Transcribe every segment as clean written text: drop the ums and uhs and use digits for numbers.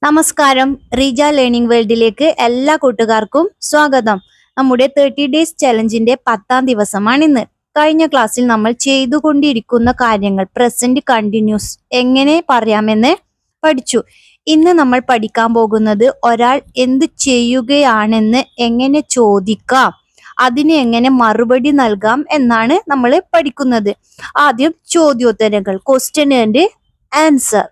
നമസ്കാരം. റീജ ലേണിംഗ് വേൾഡിലേക്ക് എല്ലാ കൂട്ടുകാർക്കും സ്വാഗതം. നമ്മുടെ 30 ഡേയ്സ് ചലഞ്ചിന്റെ 10ാം ദിവസമാണ് ഇന്ന്. കഴിഞ്ഞ ക്ലാസ്സിൽ നമ്മൾ ചെയ്തുകൊണ്ടിരിക്കുന്ന കാര്യങ്ങൾ പ്രസന്റ് കണ്ടിന്യൂസ് എങ്ങനെ പറയാമെന്ന് പഠിച്ചു. ഇന്ന് നമ്മൾ പഠിക്കാൻ പോകുന്നത് ഒരാൾ എന്ത് ചെയ്യുകയാണെന്ന് എങ്ങനെ ചോദിക്കാം, അതിന് എങ്ങനെ മറുപടി നൽകാം എന്നാണ് നമ്മൾ പഠിക്കുന്നത്. ആദ്യം ചോദ്യോത്തരങ്ങൾ, ക്വസ്റ്റ്യൻ ആൻഡ് ആൻസർ.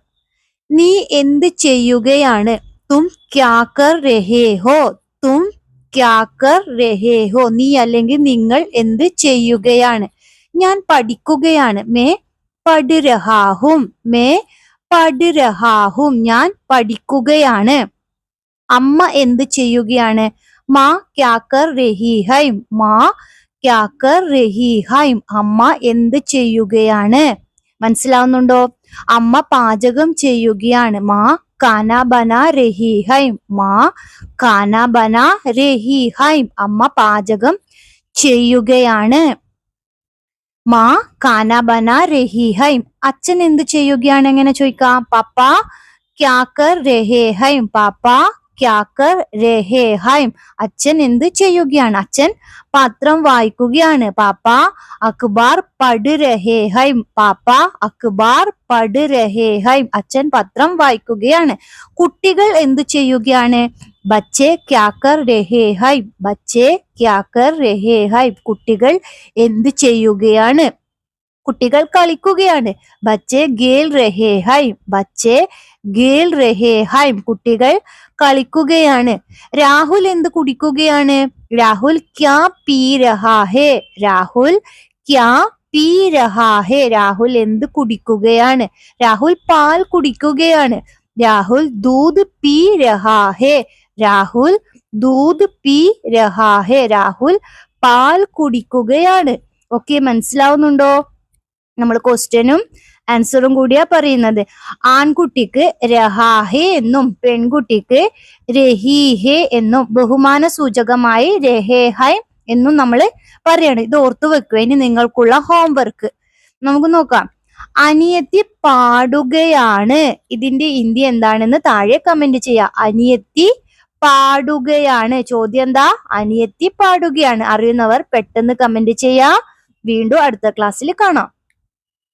നീ എന്ത് ചെയ്യുകയാണ്? തും ക്യാ കർ രഹേ ഹോ? തും ക്യാ കർ രഹേ ഹോ? നീ അല്ലെങ്കിൽ നിങ്ങൾ എന്ത് ചെയ്യുകയാണ്? ഞാൻ പഠിക്കുകയാണ്. മേ പഠ് രഹാ ഹും. മേ പഠ് രഹാ ഹും. ഞാൻ പഠിക്കുകയാണ്. അമ്മ എന്ത് ചെയ്യുകയാണ്? മാ ക്യാ കർ രഹി ഹൈ? മാ ക്യാ കർ രഹി ഹൈ? അമ്മ എന്ത് ചെയ്യുകയാണ്? മനസ്സിലാവുന്നുണ്ടോ? അമ്മ പാചകം ചെയ്യുകയാണ്. മാ കാനാ ബനാ രഹി ഹൈ. മാ കാനാ ബനാ രഹി ഹൈ. അമ്മ പാചകം ചെയ്യുകയാണ്. മാ കാനാ ബനാ രഹി ഹൈ. അച്ഛൻ എന്ത് ചെയ്യുകയാണ്? എങ്ങനെ ചോദിക്കാം? പാപ്പ ക്യാ കർ രഹേ ഹൈ? പാപ്പ ക്യാ കർ രഹേ ഹൈ? അച്ഛൻ എന്ത് ചെയ്യുകയാണ്? അച്ഛൻ പത്രം വായിക്കുകയാണ്. പാപ്പ അഖ്ബാർ പഠ് രഹേ ഹൈ. പാപ്പ അഖ്ബാർ പഠ് രഹേ ഹൈ. അച്ഛൻ പത്രം വായിക്കുകയാണ്. കുട്ടികൾ എന്ത് ചെയ്യുകയാണ്? ബച്ചേ ക്യാ കർ രഹേ ഹൈ? ബച്ചേ ക്യാ കർ രഹേ ഹൈ? കുട്ടികൾ എന്ത് ചെയ്യുകയാണ്? കുട്ടികൾ കളിക്കുകയാണ്. ബച്ചേ ഗേൽ രഹേ ഹൈ. ബച്ചേ ഗേൽ രഹേ ഹൈ. കുട്ടികൾ കളിക്കുകയാണ്. രാഹുൽ എന്ത് കുടിക്കുകയാണ്? രാഹുൽ ക്യാ പീ രഹാ ഹേ? രാഹുൽ ക്യാ പീ രഹാ ഹേ? രാഹുൽ എന്ത് കുടിക്കുകയാണ്? രാഹുൽ പാൽ കുടിക്കുകയാണ്. രാഹുൽ ദൂത് പീ രഹാ ഹേ? രാഹുൽ ദൂത് പീ രഹാ ഹേ? രാഹുൽ പാൽ കുടിക്കുകയാണ്. ഓക്കെ, മനസ്സിലാവുന്നുണ്ടോ? നമ്മൾ ക്വസ്റ്റ്യനും ആൻസറും കൂടിയാ പറയുന്നത്. ആൺകുട്ടിക്ക് രഹാഹേ എന്നും പെൺകുട്ടിക്ക് രഹീഹേ എന്നും ബഹുമാന സൂചകമായി രഹേഹൈ എന്നും നമ്മൾ പറയണം. ഇത് ഓർത്തു വെക്കുക. ഇനി നിങ്ങൾക്കുള്ള ഹോംവർക്ക് നമുക്ക് നോക്കാം. അനിയത്തി പാടുകയാണ്. ഇതിന്റെ ഹിന്ദി എന്താണെന്ന് താഴെ കമന്റ് ചെയ്യാം. അനിയത്തി പാടുകയാണ്. ചോദ്യം എന്താ? അനിയത്തി പാടുകയാണ്. അറിയുന്നവർ പെട്ടെന്ന് കമന്റ് ചെയ്യാം. വീണ്ടും അടുത്ത ക്ലാസ്സിൽ കാണാം.